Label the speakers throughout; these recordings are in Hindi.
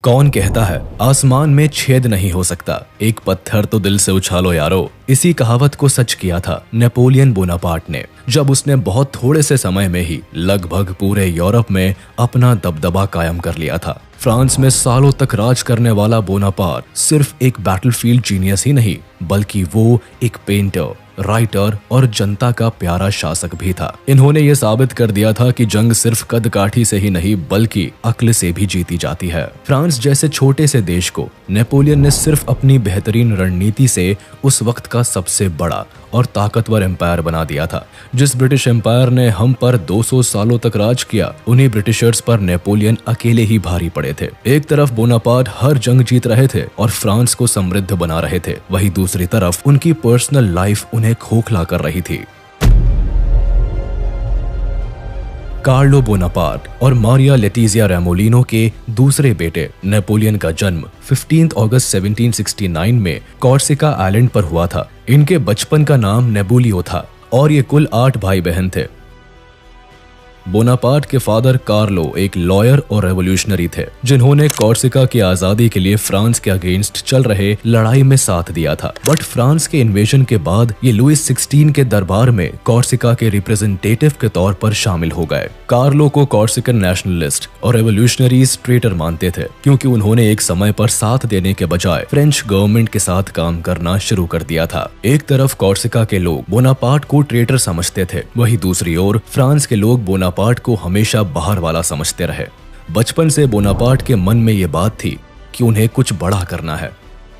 Speaker 1: कौन कहता है आसमान में छेद नहीं हो सकता, एक पत्थर तो दिल से उछालो यारो। इसी कहावत को सच किया था नेपोलियन बोनापार्ट ने, जब उसने बहुत थोड़े से समय में ही लगभग पूरे यूरोप में अपना दबदबा कायम कर लिया था। फ्रांस में सालों तक राज करने वाला बोनापार्ट सिर्फ एक बैटलफील्ड जीनियस ही नहीं, बल्कि वो एक पेंटर, राइटर और जनता का प्यारा शासक भी था। इन्होंने ये साबित कर दिया था कि जंग सिर्फ कद काठी से ही नहीं बल्कि अक्ल से भी जीती जाती है। फ्रांस जैसे छोटे से देश को नेपोलियन ने सिर्फ अपनी बेहतरीन रणनीति से उस वक्त का सबसे बड़ा और ताकतवर एम्पायर बना दिया था। जिस ब्रिटिश एम्पायर ने हम पर 200 सालों तक राज किया, उन्हीं ब्रिटिशर्स पर नेपोलियन अकेले ही भारी पड़े थे। एक तरफ बोनापार्ट हर जंग जीत रहे थे और फ्रांस को समृद्ध बना रहे थे, वहीं दूसरी तरफ उनकी पर्सनल लाइफ उन्हें खोखला कर रही थी। कार्लो बोनापार्ट और मारिया लेटिजिया रेमोलिनो के दूसरे बेटे नेपोलियन का जन्म 15 अगस्त 1769 में कॉर्सिका आइलैंड पर हुआ था। इनके बचपन का नाम नेबुलियो था और ये कुल 8 भाई बहन थे। बोनापार्ट के फादर कार्लो एक लॉयर और रेवोल्यूशनरी थे, जिन्होंने कॉर्सिका की आजादी के लिए फ्रांस के अगेंस्ट चल रहे लड़ाई में साथ दिया था। बट फ्रांस के इन्वेजन के बाद ये लुइस 16 के दरबार में कॉर्सिका के रिप्रेजेंटेटिव के तौर पर शामिल हो गए। कार्लो को कॉर्सिकन नेशनलिस्ट और रेवोल्यूशनरीज ट्रेटर मानते थे, क्योंकि उन्होंने एक समय पर साथ देने के बजाय फ्रेंच गवर्नमेंट के साथ काम करना शुरू कर दिया था। एक तरफ कॉर्सिका के लोग बोनापार्ट को ट्रेटर समझते थे, वहीं दूसरी ओर फ्रांस के लोग बोनापार्ट को हमेशा बाहर वाला समझते रहे। बचपन से बोनापार्ट के मन में ये बात थी कि उन्हें कुछ बड़ा करना है,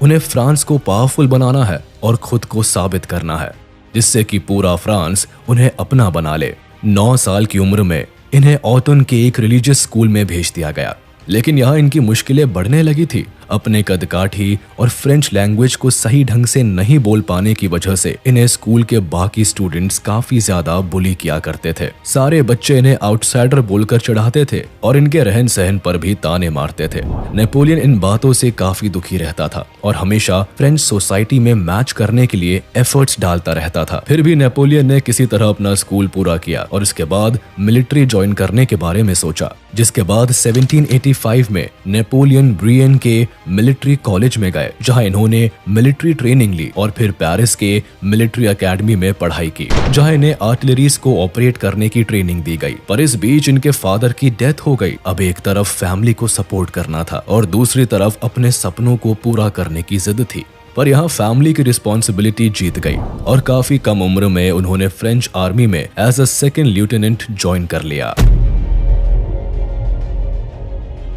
Speaker 1: उन्हें फ्रांस को पावरफुल बनाना है और खुद को साबित करना है, जिससे कि पूरा फ्रांस उन्हें अपना बना ले। 9 साल की उम्र में इन्हें ऑटन के एक रिलीजियस स्कूल में भेज दिया गया, लेकिन यहाँ इनकी मुश्किलें बढ़ने लगी थी। अपने कदकाठी और फ्रेंच लैंग्वेज को सही ढंग से नहीं बोल पाने की वजह से इन्हें स्कूल के बाकी स्टूडेंट्स काफी ज्यादा बुली किया करते थे। सारे बच्चे इन्हें आउटसाइडर बोलकर चढ़ाते थे और इनके रहन सहन पर भी ताने मारते थे। नेपोलियन इन बातों से काफी दुखी रहता था और हमेशा फ्रेंच सोसाइटी में मैच करने के लिए एफर्ट्स डालता रहता था। फिर भी नेपोलियन ने किसी तरह अपना स्कूल पूरा किया और इसके बाद मिलिट्री ज्वाइन करने के बारे में सोचा, जिसके बाद 1785 में नेपोलियन ब्रियन के मिलिट्री कॉलेज में गए, जहां इन्होंने मिलिट्री ट्रेनिंग ली और फिर पेरिस के मिलिट्री एकेडमी में पढ़ाई की, जहां इन्हें आर्टिलरीज को ऑपरेट करने की ट्रेनिंग दी गई। पर इस बीच इनके फादर की डेथ हो गई। अब एक तरफ फैमिली को सपोर्ट करना था और दूसरी तरफ अपने सपनों को पूरा करने की जिद थी। पर यहाँ फैमिली की रिस्पॉन्सिबिलिटी जीत गई और काफी कम उम्र में उन्होंने फ्रेंच आर्मी में as a second lieutenant join कर लिया।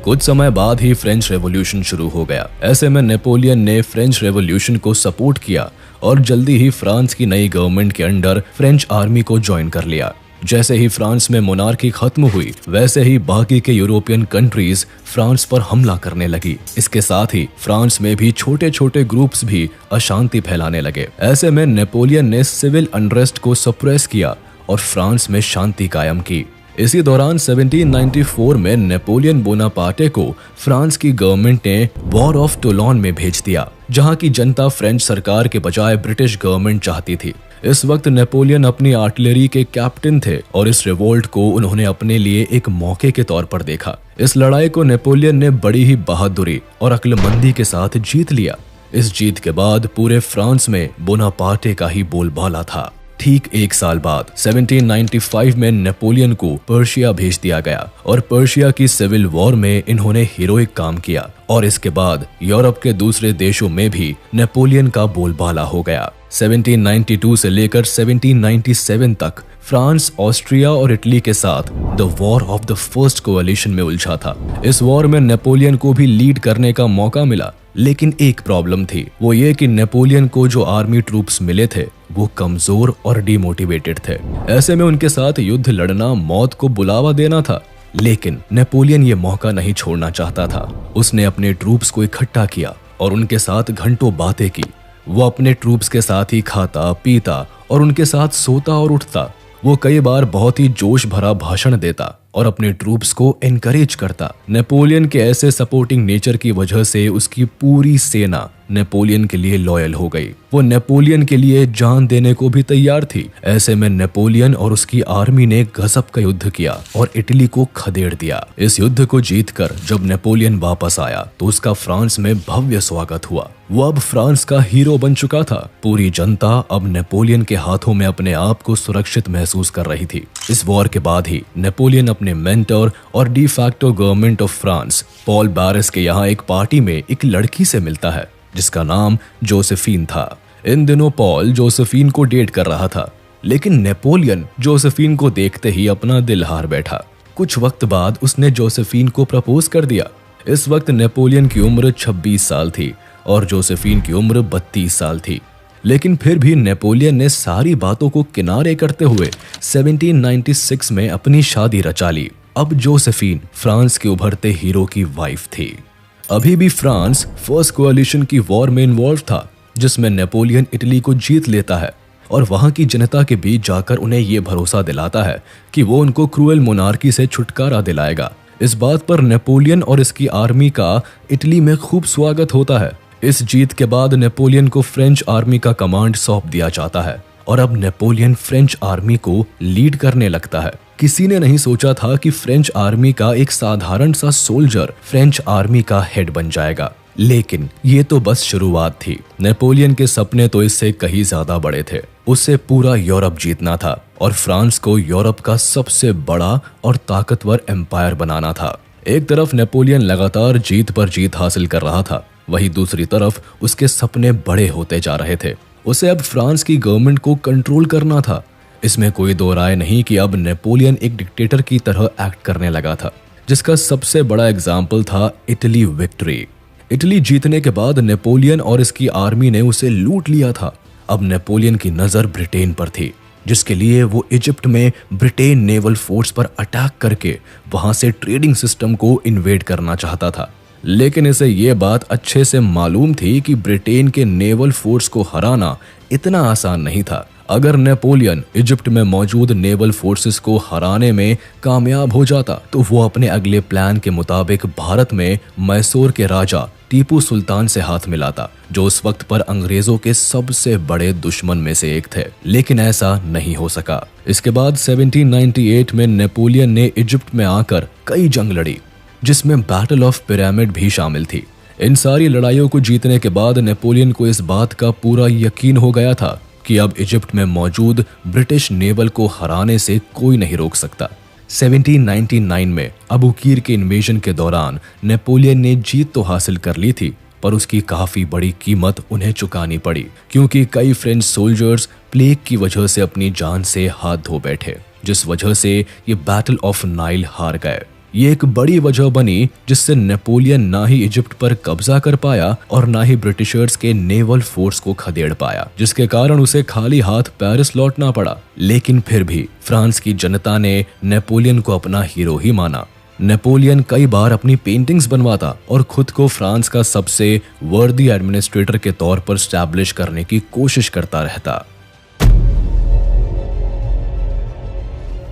Speaker 1: कुछ समय बाद ही फ्रेंच रेवोल्यूशन शुरू हो गया। ऐसे में नेपोलियन ने फ्रेंच रेवोल्यूशन को सपोर्ट किया और जल्दी ही फ्रांस की नई गवर्नमेंट के अंडर फ्रेंच आर्मी को ज्वाइन कर लिया। जैसे ही फ्रांस में मोनार्की खत्म हुई, वैसे ही बाकी के यूरोपियन कंट्रीज फ्रांस पर हमला करने लगी। इसके साथ ही फ्रांस में भी छोटे छोटे ग्रुप्स भी अशांति फैलाने लगे। ऐसे में नेपोलियन ने सिविल अनरेस्ट को सप्रेस किया और फ्रांस में शांति कायम की। इसी दौरान 1794 में नेपोलियन बोनापार्टे को फ्रांस की गवर्नमेंट ने वॉर ऑफ टोलोन में भेज दिया, जहां की जनता फ्रेंच सरकार के बजाय ब्रिटिश गवर्नमेंट चाहती थी। इस वक्त नेपोलियन अपनी आर्टिलरी के कैप्टन थे और इस रिवोल्ट को उन्होंने अपने लिए एक मौके के तौर पर देखा। इस लड़ाई को नेपोलियन ने बड़ी ही बहादुरी और अक्लमंदी के साथ जीत लिया। इस जीत के बाद पूरे फ्रांस में बोनापार्टे का ही बोलबाला था। ठीक 1 साल बाद 1795 में नेपोलियन को पर्शिया भेज दिया गया और पर्शिया की सिविल वॉर में इन्होंने हीरोइक काम किया और इसके बाद यूरोप के दूसरे देशों में भी नेपोलियन का बोलबाला हो गया। 1792 से लेकर 1797 तक फ्रांस, ऑस्ट्रिया और इटली के साथ the war of the first coalition में उलझा था। इस वॉर में नेपोलियन को भी लीड करने का मौका मिला, लेकिन एक प्रॉब्लम थी, वो ये कि नेपोलियन को जो आर्मी ट्रूप्स मिले थे वो कमजोर और डिमोटिवेटेड थे। ऐसे में उनके साथ युद्ध लड़ना मौत को बुलावा देना था। लेकिन नेपोलियन ये मौका नहीं छोड़ना चाहता था। उसने अपने ट्रूप्स को इकट्ठा किया और उनके साथ घंटों बातें की। वो अपने ट्रूप्स के साथ ही खाता, पीता और उनके साथ सोता और उठता। वो कई बार बहुत ही जोश भरा भाषण देता और अपने ट्रूप्स को एनकरेज करता। नेपोलियन के ऐसे सपोर्टिंग नेचर की वजह से उसकी पूरी सेना नेपोलियन के लिए लॉयल हो गई। वो नेपोलियन के लिए जान देने को भी तैयार थी। ऐसे में नेपोलियन और उसकी आर्मी ने गजब का युद्ध किया और इटली को खदेड़ दिया। इस युद्ध को जीतकर जब नेपोलियन वापस आया तो उसका फ्रांस में भव्य स्वागत हुआ। वो अब फ्रांस का हीरो बन चुका था। पूरी जनता अब नेपोलियन के हाथों में अपने आप को सुरक्षित महसूस कर रही थी। इस वॉर के बाद ही नेपोलियन अपने मेंटर और de facto government of France Paul Barras के यहाँ एक पार्टी में एक लड़की से मिलता है जिसका नाम जोसेफीन था। इन दिनों पॉल जोसेफीन को डेट कर रहा था, लेकिन नेपोलियन जोसेफीन को देखते ही अपना दिल हार बैठा। कुछ वक्त बाद उसने जोसेफीन को प्रपोज कर दिया। इस वक्त नेपोलियन की उम्र 26 साल थी और जोसेफीन की उम्र 32 साल थी, लेकिन फिर भी नेपोलियन ने सारी बातों को किनारे करते हुए 1796 में अपनी शादी रचा ली। अब जोसेफीन फ्रांस के उभरते हीरो की वाइफ थी। अभी भी फ्रांस फर्स्ट कोalition की वॉर में इन्वॉल्व था, जिसमें नेपोलियन इटली को जीत लेता है और वहां की जनता के बीच जाकर उन्हें यह भरोसा दिलाता है कि वो उनको क्रूएल मोनार्की से छुटकारा दिलाएगा। इस बात पर नेपोलियन और इसकी आर्मी का इटली में खूब स्वागत होता है। इस जीत के बाद नेपोलियन को फ्रेंच आर्मी का कमांड सौंप दिया जाता है और अब नेपोलियन फ्रेंच आर्मी को लीड करने लगता है। किसी ने नहीं सोचा था कि फ्रेंच आर्मी का एक साधारण सा सोल्जर फ्रेंच आर्मी का हेड बन जाएगा, लेकिन ये तो बस शुरुआत थी। नेपोलियन के सपने तो इससे कहीं ज्यादा बड़े थे। उसे पूरा यूरोप जीतना था और फ्रांस को यूरोप का सबसे बड़ा और ताकतवर एम्पायर बनाना था। एक तरफ नेपोलियन लगातार जीत पर जीत हासिल कर रहा था, वहीं दूसरी तरफ उसके सपने बड़े होते जा रहे थे। उसे अब फ्रांस की गवर्नमेंट को कंट्रोल करना था। इसमें कोई दो राय नहीं कि अब नेपोलियन एक डिक्टेटर की तरह एक्ट करने लगा था, जिसका सबसे बड़ा एग्जाम्पल था इटली विक्ट्री। इटली जीतने के बाद नेपोलियन और इसकी आर्मी ने उसे लूट लिया था। अब नेपोलियन की नजर ब्रिटेन पर थी, जिसके लिए वो इजिप्ट में ब्रिटेन नेवल फोर्स पर अटैक करके वहां से ट्रेडिंग सिस्टम को इन्वेड करना चाहता था। लेकिन इसे ये बात अच्छे से मालूम थी कि ब्रिटेन के नेवल फोर्स को हराना इतना आसान नहीं था। अगर नेपोलियन इजिप्ट में मौजूद नेवल फोर्सेस को हराने में कामयाब हो जाता तो वो अपने अगले प्लान के मुताबिक भारत में मैसूर के राजा टीपू सुल्तान से हाथ मिलाता, जो उस वक्त पर अंग्रेजों के सबसे बड़े दुश्मन में से एक थे। लेकिन ऐसा नहीं हो सका। इसके बाद 1798 में नेपोलियन ने इजिप्ट में आकर कई जंग लड़ी, जिसमें बैटल ऑफ पिरामिड भी शामिल थी। इन सारी लड़ाइयों को जीतने के बाद नेपोलियन को इस बात का पूरा यकीन हो गया था कि अब इजिप्ट में मौजूद ब्रिटिश नेवल को हराने से कोई नहीं रोक सकता। 1799 में अबू कीर के इन्वेजन के दौरान नेपोलियन ने जीत तो हासिल कर ली थी, पर उसकी काफी बड़ी कीमत उन्हें चुकानी पड़ी, क्योंकि कई फ्रेंच सोल्जर्स प्लेग की वजह से अपनी जान से हाथ धो बैठे, जिस वजह से ये बैटल ऑफ नाइल हार गए। ये एक बड़ी वजह बनी जिससे नेपोलियन ना ही इजिप्ट पर कब्जा कर पाया और ना ही ब्रिटिशर्स के नेवल फोर्स को खदेड़ पाया, जिसके कारण उसे खाली हाथ पेरिस लौटना पड़ा। लेकिन फिर भी फ्रांस की जनता ने नेपोलियन को अपना हीरो ही माना। नेपोलियन कई बार अपनी पेंटिंग्स बनवाता और खुद को फ्रांस का सबसे वर्दी एडमिनिस्ट्रेटर के तौर पर स्टैब्लिश करने की कोशिश करता रहता।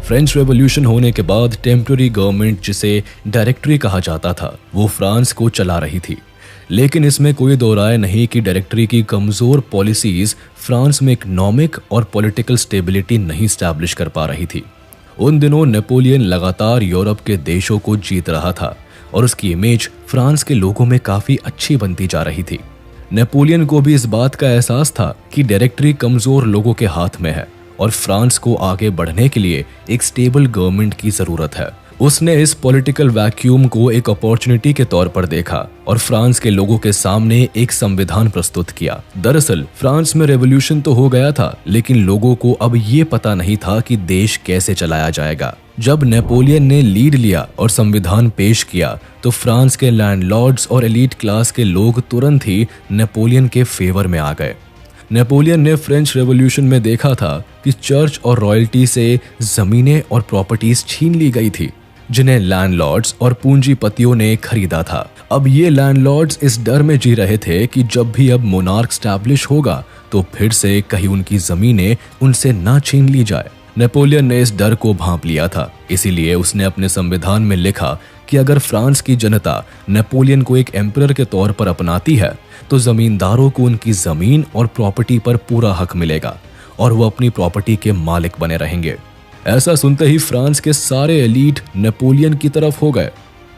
Speaker 1: फ्रेंच रेवोल्यूशन होने के बाद टेम्पररी गवर्नमेंट, जिसे डायरेक्टरी कहा जाता था, वो फ्रांस को चला रही थी। लेकिन इसमें कोई दो राय नहीं कि डायरेक्टरी की कमजोर पॉलिसीज फ्रांस में इकोनॉमिक और पॉलिटिकल स्टेबिलिटी नहीं स्टैब्लिश कर पा रही थी। उन दिनों नेपोलियन लगातार यूरोप के देशों को जीत रहा था और उसकी इमेज फ्रांस के लोगों में काफी अच्छी बनती जा रही थी। नेपोलियन को भी इस बात का एहसास था कि डायरेक्टरी कमजोर लोगों के हाथ में है और फ्रांस को आगे बढ़ने के लिए एक स्टेबल गवर्नमेंट की जरूरत है। उसने इस पॉलिटिकल वैक्यूम को एक अपॉर्चुनिटी के तौर पर देखा और फ्रांस के लोगों के सामने एक संविधान प्रस्तुत किया। दरअसल फ्रांस में रेवोल्यूशन तो हो गया था, लेकिन लोगों को अब ये पता नहीं था कि देश कैसे चलाया जाएगा। जब नेपोलियन ने लीड लिया और संविधान पेश किया तो फ्रांस के लैंडलॉर्ड्स और एलीट क्लास के लोग तुरंत ही नेपोलियन के फेवर में आ गए। नेपोलियन ने फ्रेंच रेवोल्यूशन में देखा था कि चर्च और रॉयल्टी से जमीनें और प्रॉपर्टीज छीन ली गई थी, जिन्हें लैंडलॉर्ड्स और पूंजीपतियों ने खरीदा था। अब ये लैंडलॉर्ड्स इस डर में जी रहे थे कि जब भी अब मोनार्क स्टैब्लिश होगा तो फिर से कहीं उनकी जमीनें उनसे ना छीन ली जाए। नेपोलियन ने इस डर को भांप लिया था, इसीलिए उसने अपने संविधान में लिखा कि अगर फ्रांस की जनता नेपोलियन को एक एम्परर के तौर पर अपनाती है तो जमींदारों को उनकी जमीन और प्रॉपर्टी पर पूरा हक मिलेगा और वो अपनी प्रॉपर्टी के मालिक बने रहेंगे। ऐसा सुनते ही फ्रांस के सारे एलीट नेपोलियन की तरफ हो गए।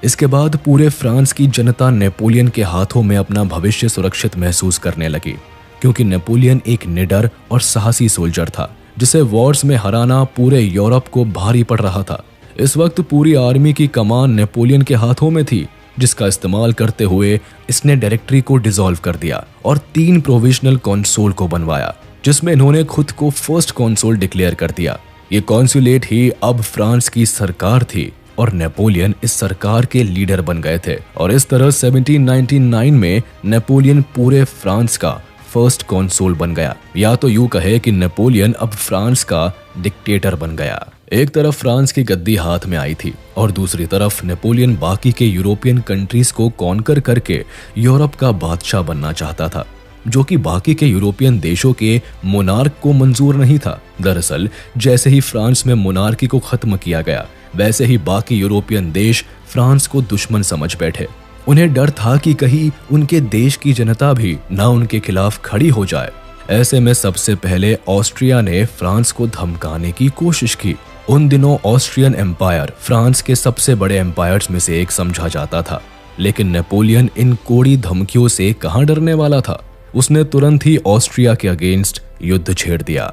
Speaker 1: इसके बाद पूरे फ्रांस की जनता नेपोलियन के हाथों में अपना भविष्य सुरक्षित महसूस करने लगी, क्योंकि नेपोलियन एक निडर और साहसी सोल्जर था जिसे वॉर्स में हराना पूरे यूरोप को भारी पड़ रहा था। इस वक्त पूरी आर्मी की कमान नेपोलियन के हाथों में थी, जिसका इस्तेमाल करते हुए इसने डायरेक्टरी को डिसॉल्व कर दिया और 3 प्रोविजनल कॉन्सुल को बनवाया, जिसमें इन्होंने खुद को फर्स्ट कॉन्सुल डिक्लेयर कर दिया। ये कॉन्सुलेट ही अब फ्रांस की सरकार थी और नेपोलियन इस सरकार के लीडर बन गए थे। और इस तरह 1799 में नेपोलियन पूरे फ्रांस का फर्स्ट कॉन्सुल बन गया, या तो यूं कहे कि नेपोलियन अब फ्रांस का डिक्टेटर बन गया। एक तरफ फ्रांस की गद्दी हाथ में आई थी और दूसरी तरफ नेपोलियन बाकी के यूरोपियन कंट्रीज को कॉन्कर करके यूरोप का बादशाह बनना चाहता था, जो कि बाकी के यूरोपियन देशों के मोनार्क को मंजूर नहीं था। दरअसल जैसे ही फ्रांस में मोनार्की को खत्म किया गया, वैसे ही बाकी यूरोपियन देश फ्रांस को दुश्मन समझ बैठे। उन्हें डर था कि कहीं उनके देश की जनता भी ना उनके खिलाफ खड़ी हो जाए। ऐसे में सबसे पहले ऑस्ट्रिया ने फ्रांस को धमकाने की कोशिश की। उन दिनों ऑस्ट्रियन एम्पायर फ्रांस के सबसे बड़े एम्पायर्स में से एक समझा जाता था, लेकिन नेपोलियन इन कोड़ी धमकियों से कहां डरने वाला था। उसने तुरंत ही ऑस्ट्रिया के अगेंस्ट युद्ध छेड़ दिया।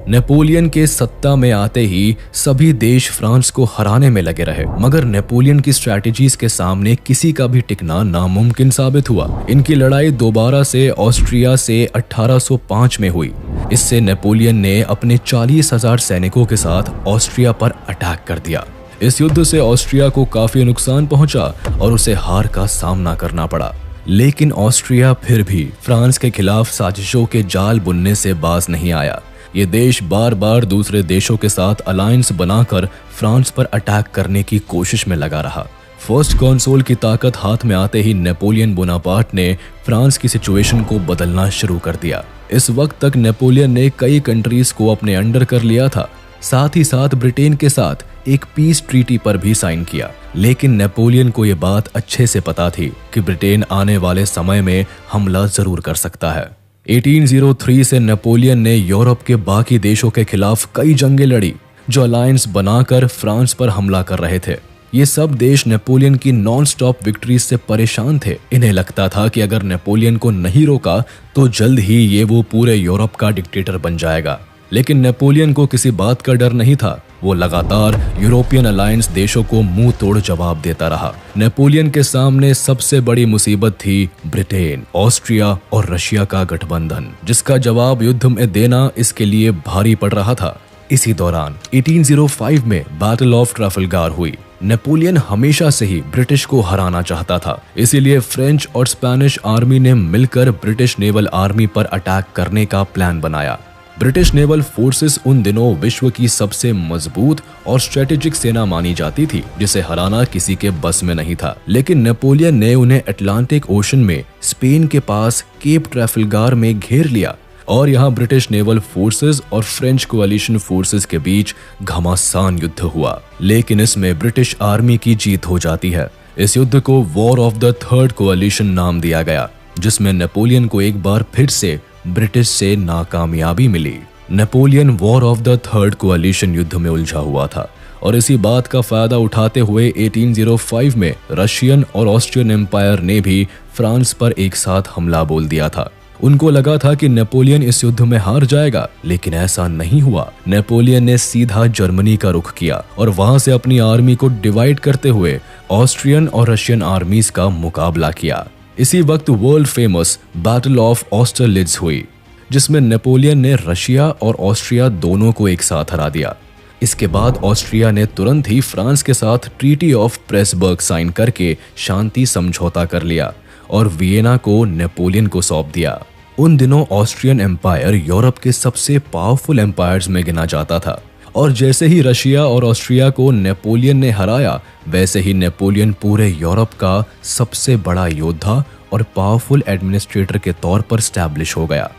Speaker 1: नेपोलियन के सत्ता में आते ही सभी देश फ्रांस को हराने में लगे रहे, मगर नेपोलियन की स्ट्रैटेजीज के सामने किसी का भी टिकना नामुमकिन साबित हुआ। इनकी लड़ाई दोबारा से ऑस्ट्रिया से 1805 में हुई। इससे नेपोलियन ने अपने 40,000 सैनिकों के साथ ऑस्ट्रिया पर अटैक कर दिया। इस युद्ध से ऑस्ट्रिया को काफी नुकसान पहुंचा और उसे हार का सामना करना पड़ा, लेकिन ऑस्ट्रिया फिर भी फ्रांस के खिलाफ साजिशों के जाल बुनने से बाज नहीं आया। ये देश बार बार दूसरे देशों के साथ अलायंस बनाकर फ्रांस पर अटैक करने की कोशिश में लगा रहा। फर्स्ट कॉन्सुल की ताकत हाथ में आते ही नेपोलियन बोनापार्ट ने फ्रांस की सिचुएशन को बदलना शुरू कर दिया। इस वक्त तक नेपोलियन ने कई कंट्रीज को अपने अंडर कर लिया था, साथ ही साथ ब्रिटेन के साथ एक पीस ट्रीटी पर भी साइन किया। लेकिन नेपोलियन को यह बात अच्छे से पता थी कि ब्रिटेन आने वाले समय में हमला जरूर कर सकता है। 1803 से नेपोलियन ने यूरोप के बाकी देशों के खिलाफ कई जंगें लड़ी जो अलायंस बनाकर फ्रांस पर हमला कर रहे थे। ये सब देश नेपोलियन की नॉन स्टॉप विक्ट्रीज से परेशान थे। इन्हें लगता था कि अगर नेपोलियन को नहीं रोका तो जल्द ही ये वो पूरे यूरोप का डिक्टेटर बन जाएगा। लेकिन नेपोलियन को किसी बात का डर नहीं था। वो लगातार यूरोपियन अलायंस देशों को मुंह तोड़ जवाब देता रहा। नेपोलियन के सामने सबसे बड़ी मुसीबत थी ब्रिटेन, ऑस्ट्रिया और रशिया का गठबंधन, जिसका जवाब युद्ध में देना इसके लिए भारी पड़ रहा था। इसी दौरान 1805 में बैटल ऑफ ट्राफलगार हुई। नेपोलियन हमेशा से ही ब्रिटिश को हराना चाहता था, इसीलिए फ्रेंच और स्पेनिश आर्मी ने मिलकर ब्रिटिश नेवल आर्मी पर अटैक करने का प्लान बनाया। ब्रिटिश नेवल फोर्सेस उन दिनों विश्व की सबसे मजबूत और स्ट्रेटेजिक सेना मानी जाती थी, जिसे हराना किसी के बस में नहीं था। लेकिन नेपोलियन ने उन्हें अटलांटिक ओशन में स्पेन के पास केप ट्राफलगार में घेर लिया और यहाँ ब्रिटिश नेवल फोर्सेस और फ्रेंच कोalition फोर्सेस के बीच घमासान युद्ध हुआ। लेकिन इसमें ब्रिटिश आर्मी की जीत हो जाती है। इस युद्ध को वॉर ऑफ द थर्ड कोalition नाम दिया गया, जिसमें नेपोलियन को एक बार फिर से ब्रिटिश से नाकामयाबी मिली। Napoleon war of the third कोalition युद्ध में उलझा हुआ था और इसी बात का फायदा उठाते हुए 1805 में रशियन और ऑस्ट्रियन एम्पायर ने भी फ्रांस पर एक साथ हमला बोल दिया था। उनको लगा था कि नेपोलियन इस युद्ध में हार जाएगा, लेकिन ऐसा नहीं हुआ। नेपोलियन ने सीधा जर्मनी का रुख किया और वहां से अपनी आर्मी को डिवाइड करते हुए ऑस्ट्रियन और रशियन आर्मीज का मुकाबला किया। इसी वक्त वर्ल्ड फेमस बैटल ऑफ ऑस्टरलिट्ज हुई, जिसमें नेपोलियन ने रशिया और ऑस्ट्रिया दोनों को एक साथ हरा दिया। इसके बाद ऑस्ट्रिया ने तुरंत ही फ्रांस के साथ ट्रीटी ऑफ प्रेसबर्ग साइन करके शांति समझौता कर लिया और वियना को नेपोलियन को सौंप दिया। उन दिनों ऑस्ट्रियन एम्पायर यूरोप के सबसे पावरफुल एम्पायर्स में गिना जाता था और जैसे ही रशिया और ऑस्ट्रिया को नेपोलियन ने हराया, वैसे ही नेपोलियन पूरे यूरोप का सबसे बड़ा योद्धा और पावरफुल एडमिनिस्ट्रेटर के तौर पर स्टैब्लिश हो गया।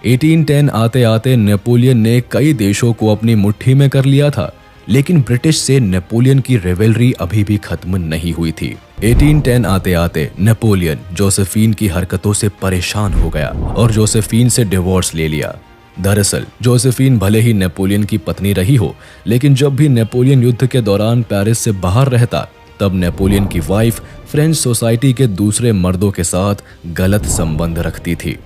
Speaker 1: 1810 आते आते नेपोलियन ने कई देशों को अपनी मुट्ठी में कर लिया था, लेकिन ब्रिटिश से नेपोलियन की रिवेलरी अभी भी खत्म नहीं हुई थी। 1810 आते आते नेपोलियन जोसेफिन की हरकतों से परेशान हो गया और जोसेफिन से डिवोर्स ले लिया। दरअसल जोसेफिन भले ही नेपोलियन की पत्नी रही हो, लेकिन जब भी नेपोलियन युद्ध के दौरान पेरिस से बाहर रहता, तब नेपोलियन की वाइफ फ्रेंच सोसाइटी के दूसरे मर्दों के साथ गलत संबंध रखती थी।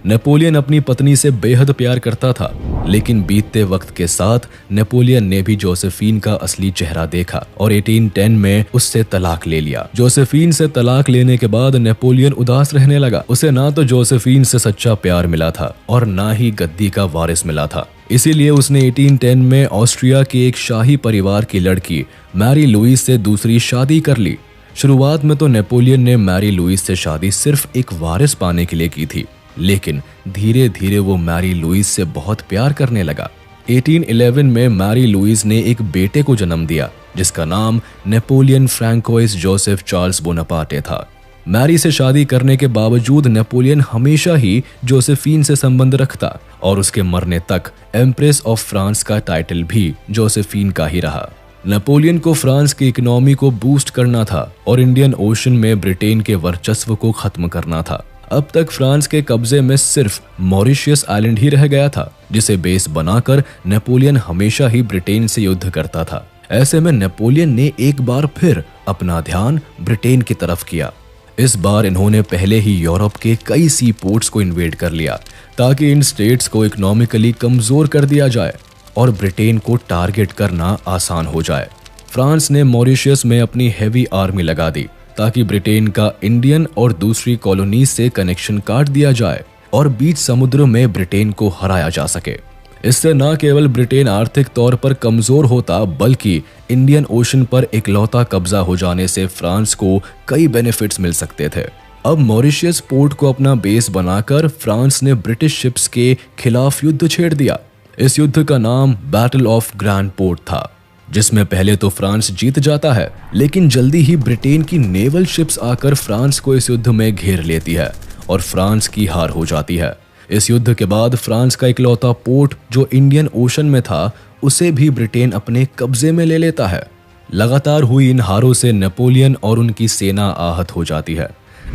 Speaker 1: नेपोलियन अपनी पत्नी से बेहद प्यार करता था, लेकिन बीतते वक्त के साथ नेपोलियन ने भी जोसेफिन का असली चेहरा देखा और 1810 में उससे तलाक ले लिया। जोसेफिन से तलाक लेने के बाद नेपोलियन उदास रहने लगा। उसे ना तो जोसेफिन से सच्चा प्यार मिला था और ना ही गद्दी का वारिस मिला था। इसीलिए उसने 1810 में ऑस्ट्रिया के एक शाही परिवार की लड़की मैरी लुईस से दूसरी शादी कर ली। शुरुआत में तो नेपोलियन ने मैरी लुईस से शादी सिर्फ एक वारिस पाने के लिए की थी, लेकिन धीरे धीरे वो मैरी लुईस से बहुत प्यार करने लगा। 1811 में मैरी लुईस ने एक बेटे को जन्म दिया जिसका नाम Napoleon François Joseph Charles Bonaparte था। मैरी से शादी करने के बावजूद नेपोलियन हमेशा ही जोसेफिन से संबंध रखता और उसके मरने तक एम्प्रेस ऑफ फ्रांस का टाइटल भी जोसेफिन का ही रहा। नेपोलियन को फ्रांस की इकोनॉमी को बूस्ट करना था और इंडियन ओशन में ब्रिटेन के वर्चस्व को खत्म करना था। अब तक फ्रांस के कब्जे में सिर्फ मॉरिशियस आइलैंड ही रह गया था, जिसे बेस बनाकर नेपोलियन हमेशा ही ब्रिटेन से युद्ध करता था। ऐसे में नेपोलियन ने एक बार फिर अपना ध्यान ब्रिटेन की तरफ किया। इस बार इन्होंने पहले ही यूरोप के कई सी पोर्ट्स को इन्वेड कर लिया ताकि इन स्टेट्स को इकोनॉमिकली कमजोर कर दिया जाए और ब्रिटेन को टारगेट करना आसान हो जाए। फ्रांस ने मॉरिशियस में अपनी हैवी आर्मी लगा दी ताकि ब्रिटेन का इंडियन और दूसरी कॉलोनीज से कनेक्शन काट दिया जाए और बीच समुद्र में ब्रिटेन को हराया जा सके। इससे न केवल ब्रिटेन आर्थिक तौर पर कमजोर होता, बल्कि इंडियन ओशन पर इकलौता कब्जा हो जाने से फ्रांस को कई बेनिफिट्स मिल सकते थे। अब मॉरिशियस पोर्ट को अपना बेस बनाकर फ्रांस ने ब्रिटिश शिप्स के खिलाफ युद्ध छेड़ दिया। इस युद्ध का नाम बैटल ऑफ ग्रैंड पोर्ट था, जिसमें पहले तो फ्रांस जीत जाता है, लेकिन जल्दी ही ब्रिटेन की नेवल शिप्स आकर फ्रांस को इस युद्ध में घेर लेती है और फ्रांस की हार हो जाती है। इस युद्ध के बाद फ्रांस का इकलौता पोर्ट जो इंडियन ओशन में था, उसे भी ब्रिटेन अपने कब्जे में ले लेता है। लगातार हुई इन हारों से नेपोलियन और उनकी सेना आहत हो जाती है।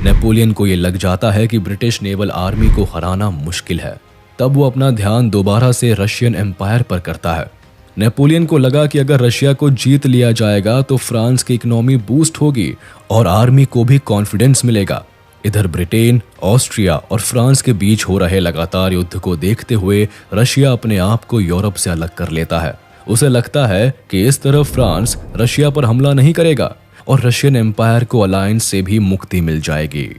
Speaker 1: नेपोलियन को ये लग जाता है कि ब्रिटिश नेवल आर्मी को हराना मुश्किल है। तब वो अपना ध्यान दोबारा से रशियन एम्पायर पर करता है। नेपोलियन को लगा कि अगर रशिया को जीत लिया जाएगा तो फ्रांस की इकोनॉमी बूस्ट होगी और आर्मी को भी कॉन्फिडेंस मिलेगा। इधर ब्रिटेन, ऑस्ट्रिया और फ्रांस के बीच हो रहे लगातार युद्ध को देखते हुए रशिया अपने आप को यूरोप से अलग कर लेता है। उसे लगता है कि इस तरफ फ्रांस रशिया पर हमला नहीं करेगा और रशियन एम्पायर को अलायंस से भी मुक्ति मिल जाएगी।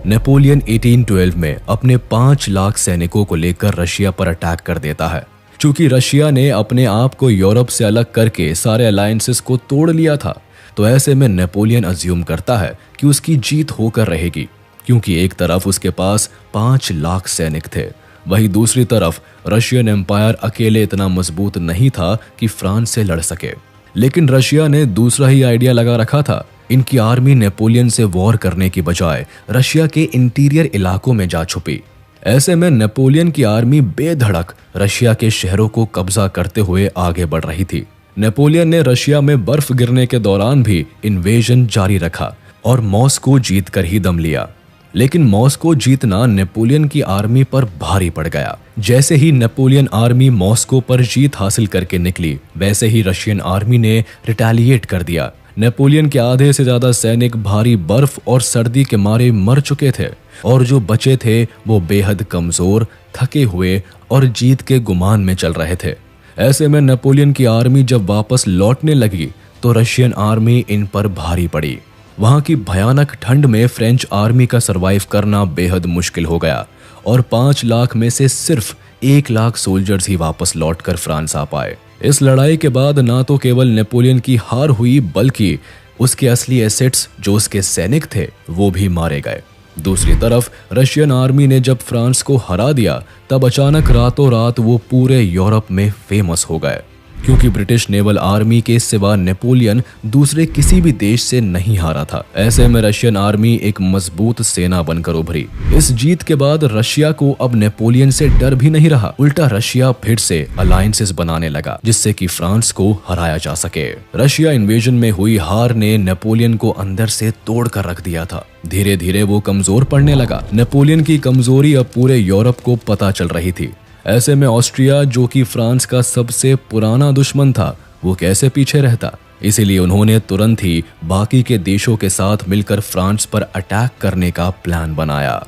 Speaker 1: नेपोलियन 1812 में अपने 5 लाख सैनिकों को लेकर रशिया पर अटैक कर देता है। चूंकि रशिया ने अपने आप को यूरोप से अलग करके सारे अलायंसेस को तोड़ लिया था, तो ऐसे में नेपोलियन अज्यूम करता है कि उसकी जीत होकर रहेगी, क्योंकि एक तरफ उसके पास 5 लाख सैनिक थे, वहीं दूसरी तरफ रशियन एम्पायर अकेले इतना मजबूत नहीं था कि फ्रांस से लड़ सके। लेकिन रशिया ने दूसरा ही आइडिया लगा रखा था। इनकी आर्मी नेपोलियन से वॉर करने की बजाय रशिया के इंटीरियर इलाकों में जा छुपी। ऐसे में नेपोलियन की आर्मी बेधड़क रशिया के शहरों को कब्जा करते हुए आगे बढ़ रही थी। नेपोलियन ने रशिया में बर्फ गिरने के दौरान भी इन्वेजन जारी रखा और मॉस्को जीत कर ही दम लिया। लेकिन मॉस्को जीतना नेपोलियन की आर्मी पर भारी पड़ गया। जैसे ही नेपोलियन आर्मी मॉस्को पर जीत हासिल करके निकली, वैसे ही रशियन आर्मी ने रिटेलिएट कर दिया। नेपोलियन के आधे से ज्यादा सैनिक भारी बर्फ और सर्दी के मारे मर चुके थे और जो बचे थे वो बेहद कमजोर, थके हुए और जीत के गुमान में चल रहे थे। ऐसे में नेपोलियन की आर्मी जब वापस लौटने लगी तो रशियन आर्मी इन पर भारी पड़ी। वहां की भयानक ठंड में फ्रेंच आर्मी का सरवाइव करना बेहद मुश्किल हो गया और 5 लाख में से सिर्फ 1 लाख सोल्जर्स ही वापस लौटकर फ्रांस आ पाए। इस लड़ाई के बाद ना तो केवल नेपोलियन की हार हुई, बल्कि उसके असली एसेट्स जो उसके सैनिक थे वो भी मारे गए। दूसरी तरफ रशियन आर्मी ने जब फ्रांस को हरा दिया, तब अचानक रातों रात वो पूरे यूरोप में फेमस हो गए। क्योंकि ब्रिटिश नेवल आर्मी के सिवा नेपोलियन दूसरे किसी भी देश से नहीं हारा था। ऐसे में रशियन आर्मी एक मजबूत सेना बनकर उभरी। इस जीत के बाद रशिया को अब नेपोलियन से डर भी नहीं रहा। उल्टा रशिया फिर से अलायंसेस बनाने लगा जिससे कि फ्रांस को हराया जा सके। रशिया इन्वेजन में हुई हार ने नेपोलियन को अंदर से तोड़ कर रख दिया था। धीरे धीरे वो कमजोर पड़ने लगा। नेपोलियन की कमजोरी अब पूरे यूरोप को पता चल रही थी। ऐसे में ऑस्ट्रिया, जो कि फ्रांस का सबसे पुराना दुश्मन था, वो कैसे पीछे रहता। इसीलिए उन्होंने तुरंत ही बाकी के देशों के साथ मिलकर फ्रांस पर अटैक करने का प्लान बनाया।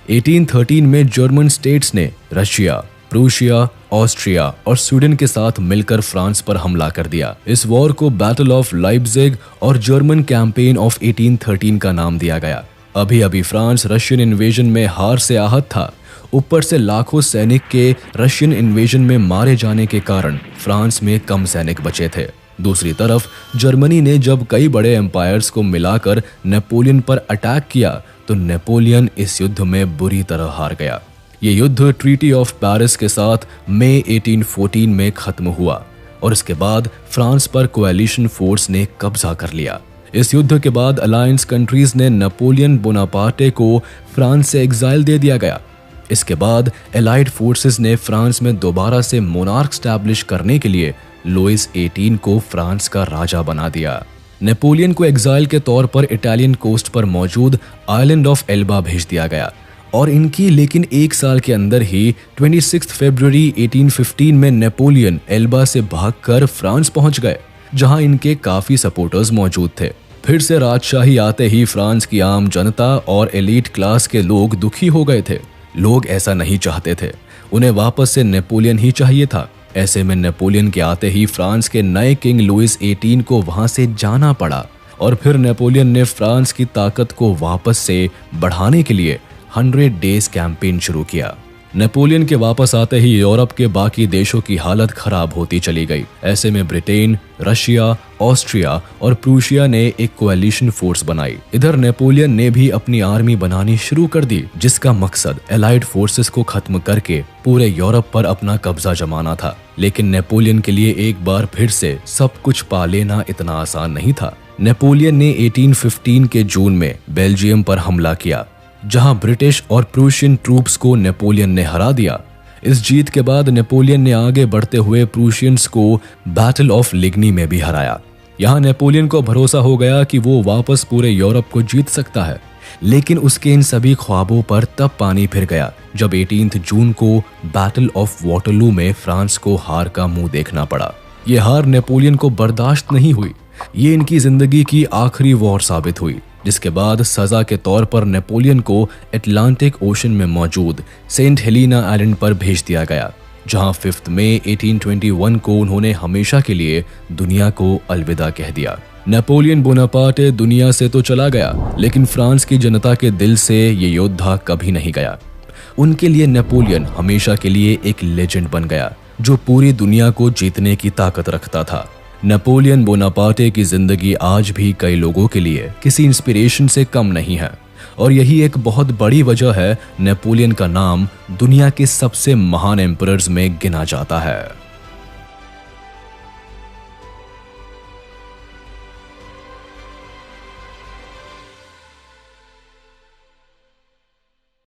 Speaker 1: 1813 में जर्मन स्टेट्स ने रशिया, प्रूशिया, ऑस्ट्रिया और स्वीडन के साथ मिलकर फ्रांस पर हमला कर दिया। इस वॉर को बैटल ऑफ लाइप्जिग और जर्मन कैंपेन ऑफ 1813 का नाम दिया गया। अभी अभी फ्रांस रशियन इन्वेजन में हार से आहत था। ऊपर से लाखों सैनिक के रशियन इन्वेजन में मारे जाने के कारण फ्रांस में कम सैनिक बचे थे। दूसरी तरफ जर्मनी ने जब कई बड़े एम्पायर्स को मिलाकर नेपोलियन पर अटैक किया तो नेपोलियन इस युद्ध में बुरी तरह हार गया। ये युद्ध ट्रीटी ऑफ पेरिस के साथ मई 1814 में खत्म हुआ और इसके बाद फ्रांस पर कोएलिशन फोर्स ने कब्जा कर लिया। इस युद्ध के बाद अलायंस कंट्रीज ने नेपोलियन बोनापार्टे को फ्रांस से एग्जाइल दे दिया गया। इसके बाद एलाइड फोर्सेस ने फ्रांस में दोबारा से मोनार्क स्टैब्लिश करने के लिए लुइस 18 को फ्रांस का राजा बना दिया। नेपोलियन को एग्जाइल के तौर पर इटालियन कोस्ट पर मौजूद आइलैंड ऑफ एल्बा भेज दिया गया और इनकी लेकिन एक साल के अंदर ही 26 फरवरी 1815 में नेपोलियन एल्बा से भागकर फ्रांस पहुंच गए, जहां इनके काफी सपोर्टर्स मौजूद थे। फिर से राजशाही आते ही फ्रांस की आम जनता और एलीट क्लास के लोग दुखी हो गए थे। लोग ऐसा नहीं चाहते थे, उन्हें वापस से नेपोलियन ही चाहिए था। ऐसे में नेपोलियन के आते ही फ्रांस के नए किंग लुइस 18 को वहां से जाना पड़ा और फिर नेपोलियन ने फ्रांस की ताकत को वापस से बढ़ाने के लिए 100 डेज कैंपेन शुरू किया। नेपोलियन के वापस आते ही यूरोप के बाकी देशों की हालत खराब होती चली गई। ऐसे में ब्रिटेन, रशिया, ऑस्ट्रिया और प्रूशिया ने एक कोएलिशन फोर्स बनाई। इधर नेपोलियन ने भी अपनी आर्मी बनानी शुरू कर दी, जिसका मकसद एलाइड फोर्सेस को खत्म करके पूरे यूरोप पर अपना कब्जा जमाना था। लेकिन नेपोलियन के लिए एक बार फिर से सब कुछ पा लेना इतना आसान नहीं था। नेपोलियन ने 1815 के जून में बेल्जियम पर हमला किया, जहां ब्रिटिश और प्रूशियन ट्रूप्स को नेपोलियन ने हरा दिया। इस जीत के बाद नेपोलियन ने आगे बढ़ते हुए प्रूशियंस को बैटल ऑफ लिग्नी में भी हराया। यहां नेपोलियन को भरोसा हो गया कि वो वापस पूरे यूरोप को जीत सकता है। लेकिन उसके इन सभी ख्वाबों पर तब पानी फिर गया जब 18 जून को बैटल ऑफ वाटरलू में फ्रांस को हार का मुंह देखना पड़ा। ये हार नेपोलियन को बर्दाश्त नहीं हुई। ये इनकी जिंदगी की आखिरी वॉर साबित हुई, जिसके बाद सजा के तौर पर नेपोलियन को अटलांटिक ओशन में मौजूद सेंट हेलेना आइलैंड पर भेज दिया गया, जहां 5 मई 1821 को उन्होंने हमेशा के लिए दुनिया को अलविदा कह दिया। नेपोलियन बोनापार्टे दुनिया से तो चला गया, लेकिन फ्रांस की जनता के दिल से ये योद्धा कभी नहीं गया। उनके लिए नेपोलियन हमेशा के लिए एक लेजेंड बन गया, जो पूरी दुनिया को जीतने की ताकत रखता था। नेपोलियन बोनापार्टे की जिंदगी आज भी कई लोगों के लिए किसी इंस्पिरेशन से कम नहीं है, और यही एक बहुत बड़ी वजह है नेपोलियन का नाम दुनिया के सबसे महान एम्परर्स में गिना जाता है।